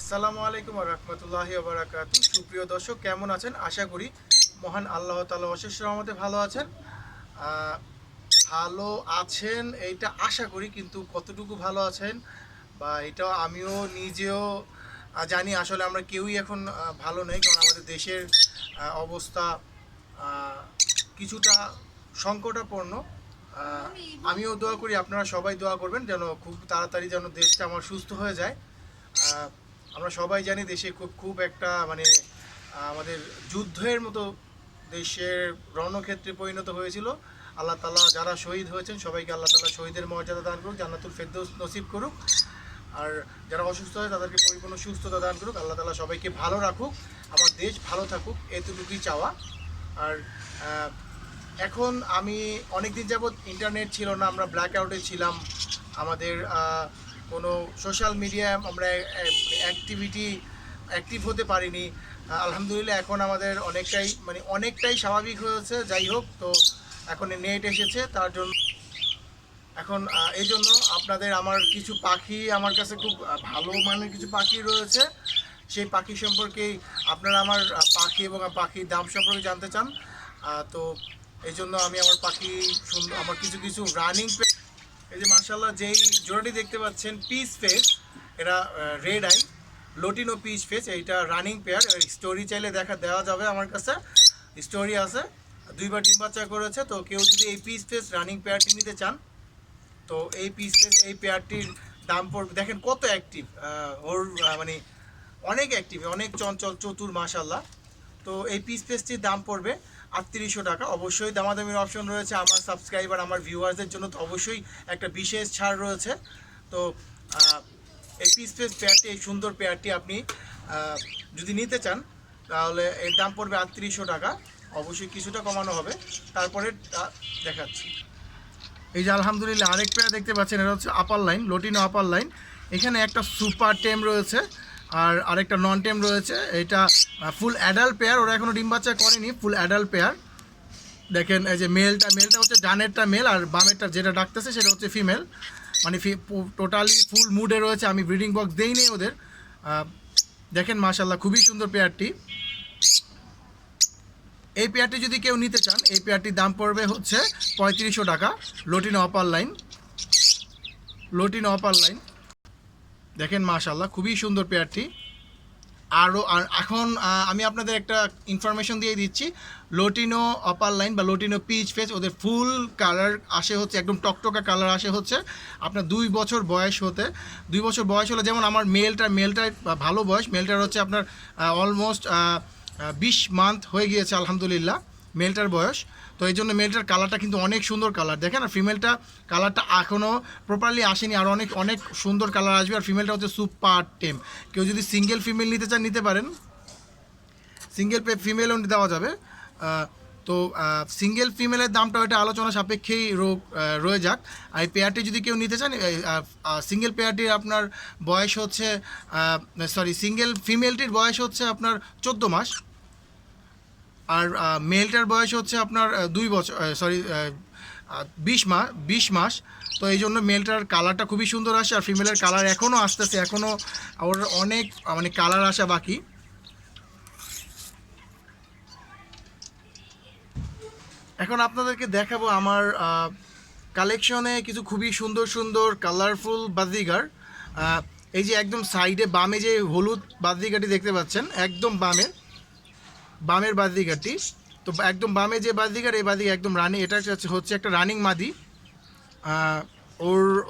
আসসালামু আলাইকুম ওয়া রাহমাতুল্লাহি ওয়া বারাকাতুহু। সুপ্রিয় দর্শক, কেমন আছেন? আশা করি মহান আল্লাহ তাআলা অশেষ রহমতে ভালো আছেন। আহ, ভালো আছেন এইটা আশা করি, কিন্তু কতটুকু ভালো আছেন বা এটা আমিও নিজেও জানি আসলে আমরা কেউই এখন ভালো নেই, কারণ আমাদের দেশের অবস্থা আহ, কিছুটা সংকটাপন্ন। আহ, আমিও দোয়া করি, আপনারা সবাই দোয়া করবেন যেন খুব তাড়াতাড়ি যেন দেশটা আমার সুস্থ হয়ে যায়। আহ, আমরা সবাই জানি দেশে খুব খুব একটা মানে আমাদের যুদ্ধের মতো দেশের রণক্ষেত্রে পরিণত হয়েছিল। আল্লাহ তালা যারা শহীদ হয়েছেন সবাইকে আল্লাহ তালা শহীদের মর্যাদা দান করুক, জান্নাতুল ফেরদৌস নসিব করুক। আর যারা অসুস্থ হয় তাদেরকে পরিপূর্ণ সুস্থতা দান করুক। আল্লাহ তালা সবাইকে ভালো রাখুক, আমার দেশ ভালো থাকুক, এতটুকুই চাওয়া। আর এখন আমি অনেক দিন যাবৎ ইন্টারনেট ছিল না, আমরা ব্ল্যাক আউটে ছিলাম। আমাদের কোনো সোশ্যাল মিডিয়ায় আমরা অ্যাক্টিভ হতে পারিনি। আলহামদুলিল্লাহ এখন আমাদের অনেকটাই স্বাভাবিক হয়েছে। যাই হোক, তো এখন নেট এসেছে, তার জন্য এখন এই জন্য আপনাদের আমার কিছু পাখি আমার কাছে খুব ভালো মানের কিছু পাখি রয়েছে। সেই পাখি সম্পর্কেই আপনারা আমার পাখি এবং পাখির দাম সম্পর্কে জানতে চান। তো এই জন্য আমি আমার পাখি আমার কিছু কিছু রানিং, এই যে মার্শাল্লাহ যেই জোড়াটি দেখতে পাচ্ছেন পিস ফেস, এরা red eye lutino piece face, এইটা রানিং পেয়ার। স্টোরি চাইলে দেওয়া যাবে, আমার কাছে স্টোরি আছে। দুইবার ডিম বাচ্চা করেছে। তো কেউ যদি এই পিস ফেস রানিং পেয়ারটি নিতে চান, তো এই পিস ফেস এই পেয়ারটির দাম পড়বে, দেখেন কত অ্যাক্টিভ, ওর মানে অনেক অ্যাক্টিভ, অনেক চঞ্চল চতুর মাশাল্লাহ। তো এই পিস ফেসটির দাম পড়বে 3800 টাকা। অবশ্যই দামাদামির অপশন রয়েছে আমার সাবস্ক্রাইবার, আমার ভিউয়ার্সদের জন্য তো অবশ্যই একটা বিশেষ ছাড় রয়েছে। তো এই পিস ফেস পেয়ারটি, এই সুন্দর পেয়ারটি আপনি যদি নিতে চান তাহলে এর দাম পড়বে 3800 টাকা। অবশ্যই কিছুটা কমানো হবে, তারপরে দেখাচ্ছি। এই যে আলহামদুলিল্লাহ আরেক পেয়ার দেখতে পাচ্ছেন, এটা হচ্ছে আপার লাইন, লোটিনো আপার লাইন। এখানে একটা সুপার টেম রয়েছে আর আরেকটা নন টেম রয়েছে। এটা ফুল অ্যাডাল্ট পেয়ার, ওরা এখনও ডিম বাচ্চা করেনি, ফুল অ্যাডাল্ট পেয়ার। দেখেন এই যে মেলটা হচ্ছে ডানেরটা মেল, আর বামেরটা যেটা ডাকতেছে সেটা হচ্ছে ফিমেল। মানে টোটালি ফুল মুডে রয়েছে, আমি ব্রিডিং বক্স দেই নেই ওদের। দেখেন মাশাল্লাহ খুবই সুন্দর পেয়ারটি। এই পেয়ারটি যদি কেউ নিতে চান, এই পেয়ারটির দাম পড়বে হচ্ছে 3500 টাকা। Lutino upper line, lutino upper line, দেখেন মাশাল্লাহ খুবই সুন্দর পেয়ারটি। আর এখন আমি আপনাদের একটা ইনফরমেশন দিয়ে দিচ্ছি। লোটিনো অপার লাইন বা লোটিনো পিচ ফেস, ওদের ফুল কালার আসে হচ্ছে একদম টকটকা কালার আসে হচ্ছে আপনার 2 বছর বয়স হতে। 2 বছর বয়স হলে, যেমন আমার মেলটার ভালো বয়স, মেলটার হচ্ছে আপনার অলমোস্ট 20 মান্থ হয়ে গিয়েছে আলহামদুলিল্লাহ মেলটার বয়স। তো এই জন্য মেলটার কালারটা কিন্তু অনেক সুন্দর কালার, দেখেন। আর ফিমেলটা কালারটা এখনও প্রপারলি আসেনি, আর অনেক অনেক সুন্দর কালার আসবে। আর ফিমেলটা হচ্ছে সুপার টেম। কেউ যদি সিঙ্গেল ফিমেল নিতে চান নিতে পারেন, সিঙ্গেল ফিমেলও দেওয়া যাবে। তো সিঙ্গেল ফিমেলের দামটা ওইটা আলোচনা সাপেক্ষেই রয়ে যাক। আর এই পেয়ারটি যদি কেউ নিতে চান, সিঙ্গেল পেয়ারটির আপনার বয়স হচ্ছে সিঙ্গেল ফিমেলটির বয়স হচ্ছে আপনার 14 মাস, আর মেলটার বয়স হচ্ছে আপনার 2 বছর 20 মাস। তো এই জন্য মেলটার কালারটা খুবই সুন্দর আসে, আর ফিমেলের কালার এখনও আসতেছে, এখনও ওর অনেক মানে কালার আসা বাকি। এখন আপনাদেরকে দেখাবো আমার কালেকশনে কিছু খুবই সুন্দর সুন্দর কালারফুল বাজিগার। এই যে একদম সাইডে বামে যে হলুদ বাজিগাটি দেখতে পাচ্ছেন, একদম বামের বাজিগারটি, তো একদম বামে যে বাজিগার, এই বাজিগার একদম রানিং, এটা হচ্ছে একটা রানিং মাদি।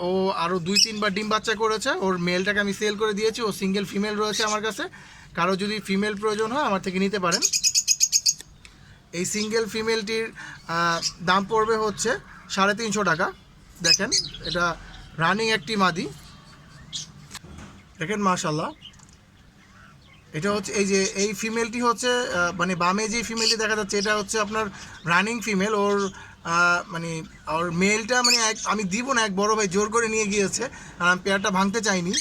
ও আরও 2-3 বার ডিম বাচ্চা করেছে। ওর মেলটাকে আমি সেল করে দিয়েছি, ও সিঙ্গেল ফিমেল রয়েছে আমার কাছে। কারো যদি ফিমেল প্রয়োজন হয় আমার থেকে নিতে পারেন। এই সিঙ্গেল ফিমেলটির দাম পড়বে হচ্ছে 350 টাকা। দেখেন এটা রানিং একটি মাদি, দেখেন মাশাল্লাহ। এটা হচ্ছে এই ফিমেলটি হচ্ছে মানে বামে যে ফিমেলটি দেখা যাচ্ছে, এটা হচ্ছে আপনার রানিং ফিমেল। ওর মানে ওর মেলটা মানে আমি দিব না, এক বড় ভাই জোর করে নিয়ে গিয়েছে, আর আমি পেয়ারটা ভাঙতে চাইনি,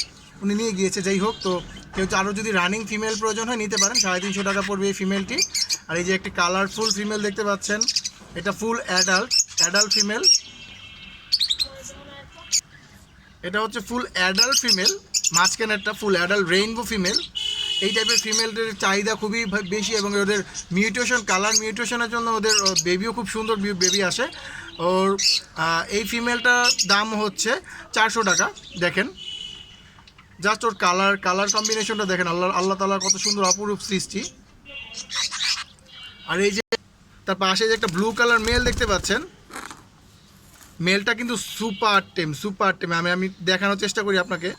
উনি নিয়ে গিয়েছে। যাই হোক, তো কেউ আরও যদি রানিং ফিমেল প্রয়োজন হয় নিতে পারেন। 350 টাকা পড়বে এই ফিমেলটি। আর এই যে একটি কালারফুল ফিমেল দেখতে পাচ্ছেন, এটা ফুল অ্যাডাল্ট ফিমেল, এটা হচ্ছে ফুল অ্যাডাল্ট ফিমেল। মাঝখানেরটা ফুল অ্যাডাল্ট রেইনবো ফিমেল। এই টাইপের ফিমেলদের চাহিদা খুবই বেশি এবং ওদের মিউটেশন, কালার মিউটেশনের জন্য ওদের বেবিও খুব সুন্দর বেবি আসে। ওর এই ফিমেলটার দাম হচ্ছে 400 টাকা। দেখেন জাস্ট ওর কালার কম্বিনেশনটা দেখেন, আল্লাহ তাআলার কত সুন্দর অপরূপ সৃষ্টি। আর এই যে তার পাশে যে একটা ব্লু কালার মেল দেখতে পাচ্ছেন, মেলটা কিন্তু সুপার টেম। আমি দেখানোর চেষ্টা করি আপনাকে।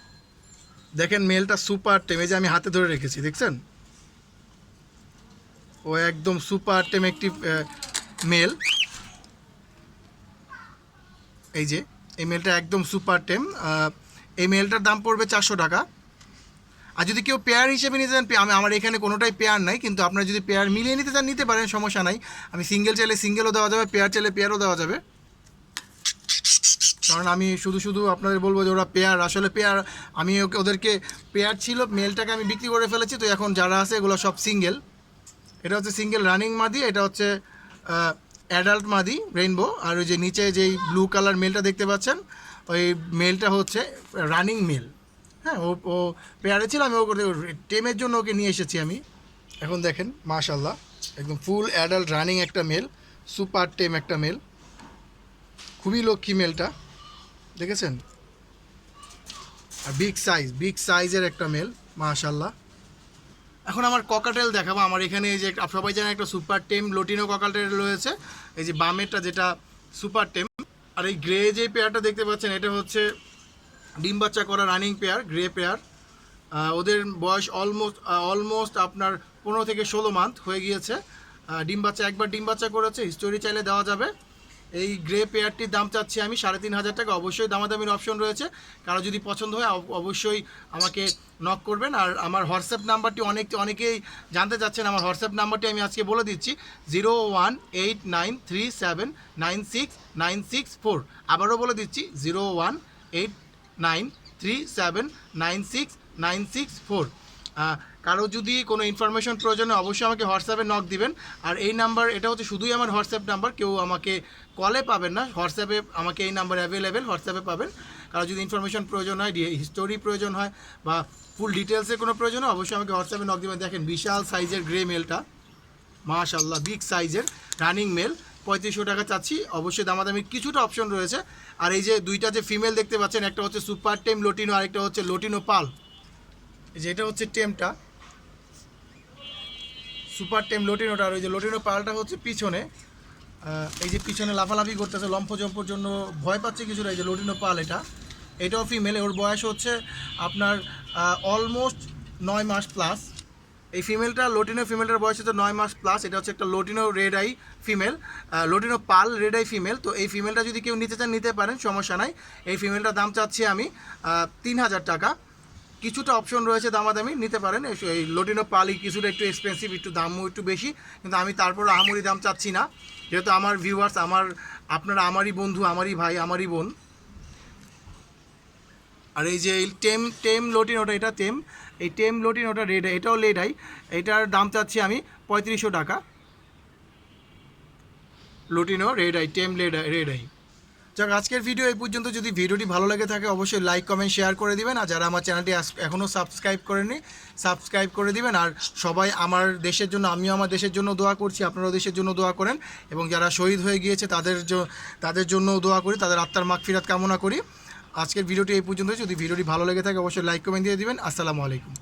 দেখেন মেলটা সুপার টেম, এই যে আমি হাতে ধরে রেখেছি, দেখছেন? ও একদম সুপার টেম একটি মেল। এই যে এই মেলটা একদম সুপার টেম। এই মেলটার দাম পড়বে 400 টাকা। আর যদি কেউ পেয়ার হিসেবে নিতে চান, আমার এখানে কোনোটাই পেয়ার নাই, কিন্তু আপনারা যদি পেয়ার মিলিয়ে নিতে চান নিতে পারেন, সমস্যা নাই। আমি সিঙ্গেল চাইলে সিঙ্গেলও দেওয়া যাবে, পেয়ার চাইলে পেয়ারও দেওয়া যাবে। কারণ আমি শুধু আপনাদের বলবো যে ওরা পেয়ার, আসলে পেয়ার আমি ওদেরকে পেয়ার ছিল, মেলটাকে আমি বিক্রি করে ফেলেছি, তো এখন যারা আছে এগুলো সব সিঙ্গেল। এটা হচ্ছে সিঙ্গেল রানিং মাদি, এটা হচ্ছে অ্যাডাল্ট মাদি রেইনবো। আর ওই যে নিচে যেই ব্লু কালার মেলটা দেখতে পাচ্ছেন, ওই মেলটা হচ্ছে রানিং মেল। হ্যাঁ, ও পেয়ারে ছিল, আমি টেমের জন্য ওকে নিয়ে এসেছি আমি। এখন দেখেন মাশাল্লাহ একদম ফুল অ্যাডাল্ট রানিং একটা মেল, সুপার টেম একটা মেল, খুবই লক্ষ্মী মেলটা, দেখেছেন? আর বিগ সাইজের একটা মেল মাশাল্লাহ। এখন আমার ককাটেল দেখাবো। আমার এখানে এই যে সবাই জানেন একটা সুপার টেম লোটিনো ককাটেল রয়েছে, এই যে বামেরটা যেটা সুপার টেম। আর এই গ্রে যে পেয়ারটা দেখতে পাচ্ছেন, এটা হচ্ছে ডিম বাচ্চা করা রানিং পেয়ার, গ্রে পেয়ার। ওদের বয়স অলমোস্ট আপনার 15 থেকে 16 মান্থ হয়ে গিয়েছে। একবার ডিম বাচ্চা করেছে, হিস্টোরি চাইলে দেওয়া যাবে। এই গ্রে পেয়ারটির দাম চাচ্ছি আমি 3,500 টাকা। অবশ্যই দামাদামির অপশন রয়েছে, কারো যদি পছন্দ হয় অবশ্যই আমাকে নক করবেন। আর আমার হোয়াটসঅ্যাপ নাম্বারটি অনেকেই জানতে চাচ্ছেন, আমার হোয়াটসঅ্যাপ নাম্বারটি আমি আজকে বলে দিচ্ছি, 01893796964। আবারও বলে দিচ্ছি 01893796964। কারো যদি কোনো ইনফরমেশন প্রয়োজনে অবশ্যই আমাকে হোয়াটসঅ্যাপে নক দিবেন। আর এই নাম্বার, এটা হচ্ছে শুধুই আমার হোয়াটসঅ্যাপ নাম্বার, কেউ আমাকে কলে পাবেন না, হোয়াটসঅ্যাপে আমাকে এই নাম্বার অ্যাভেলেবেল, হোয়াটসঅ্যাপে পাবেন। কারো যদি ইনফরমেশন প্রয়োজন হয়, হিস্টোরি প্রয়োজন হয় বা ফুল ডিটেলসের কোনো প্রয়োজন হয়, অবশ্যই আমাকে হোয়াটসঅ্যাপে নক দিবেন। দেখেন বিশাল সাইজের গ্রে মেলটা মাশাল্লাহ, বিগ সাইজের রানিং মেল, 3500 টাকা চাচ্ছি। অবশ্যই দামাদামির কিছুটা অপশন রয়েছে। আর এই যে দুইটা যে ফিমেল দেখতে পাচ্ছেন, একটা হচ্ছে সুপার টেম লোটিনো, আরেকটা হচ্ছে লোটিনো পাল। এই যে এটা হচ্ছে টেমটা, সুপার টেম লোটিনোটা। আর ওই যে লোটিনো পালটা হচ্ছে পিছনে, এই যে পিছনে লাফালাফি করতেছে, লম্ফজম্পর জন্য ভয় পাচ্ছে কিছুটা। এই যে লোটিনো পাল, এটাও ফিমেল, ওর বয়স হচ্ছে আপনার অলমোস্ট 9 মাস প্লাস। এই ফিমেলটা ফিমেলটার বয়স হচ্ছে 9 মাস প্লাস। এটা হচ্ছে একটা lutino red eye female, lutino pearl red eye female. তো এই ফিমেলটা যদি কেউ নিতে চান নিতে পারেন, সমস্যা নাই। এই ফিমেলটার দাম চাচ্ছি আমি 3,000 টাকা। কিছুটা অপশন রয়েছে দামাদামি, নিতে পারেন। এই লোটিনো পালি কিছুটা একটু এক্সপেন্সিভ, একটু দামও একটু বেশি, কিন্তু আমি তারপর আহামরি দাম চাচ্ছি না, যেহেতু আমার ভিউয়ার্স, আপনারা আমারই বন্ধু, আমারই ভাই, আমারই বোন। আর এই যে টেম লোটিনোটা, এটা এই টেম লোটিনোটা রেড, এটাও রেড আই, এটার দাম চাচ্ছি আমি 3500 টাকা। লোটিনো রেড আই, টেম রেড আই। যাক, আজকের ভিডিও এই পর্যন্ত। যদি ভিডিওটি ভালো লেগে থাকে অবশ্যই লাইক কমেন্ট শেয়ার করে দিবেন। আর যারা আমার চ্যানেলটি এখনও সাবস্ক্রাইব করেননি, সাবস্ক্রাইব করে দিবেন। আর সবাই আমার দেশের জন্য, আমিও আমার দেশের জন্য দোয়া করছি, আপনারাও দেশের জন্য দোয়া করেন। এবং যারা শহীদ হয়ে গিয়েছে তাদের জন্যও দোয়া করি, তাদের আত্মার মাগফিরাত কামনা করি। আজকের ভিডিওটি এই পর্যন্ত। যদি ভিডিওটি ভালো লেগে থাকে অবশ্যই লাইক কমেন্ট দিয়ে দিবেন। আসসালামু আলাইকুম।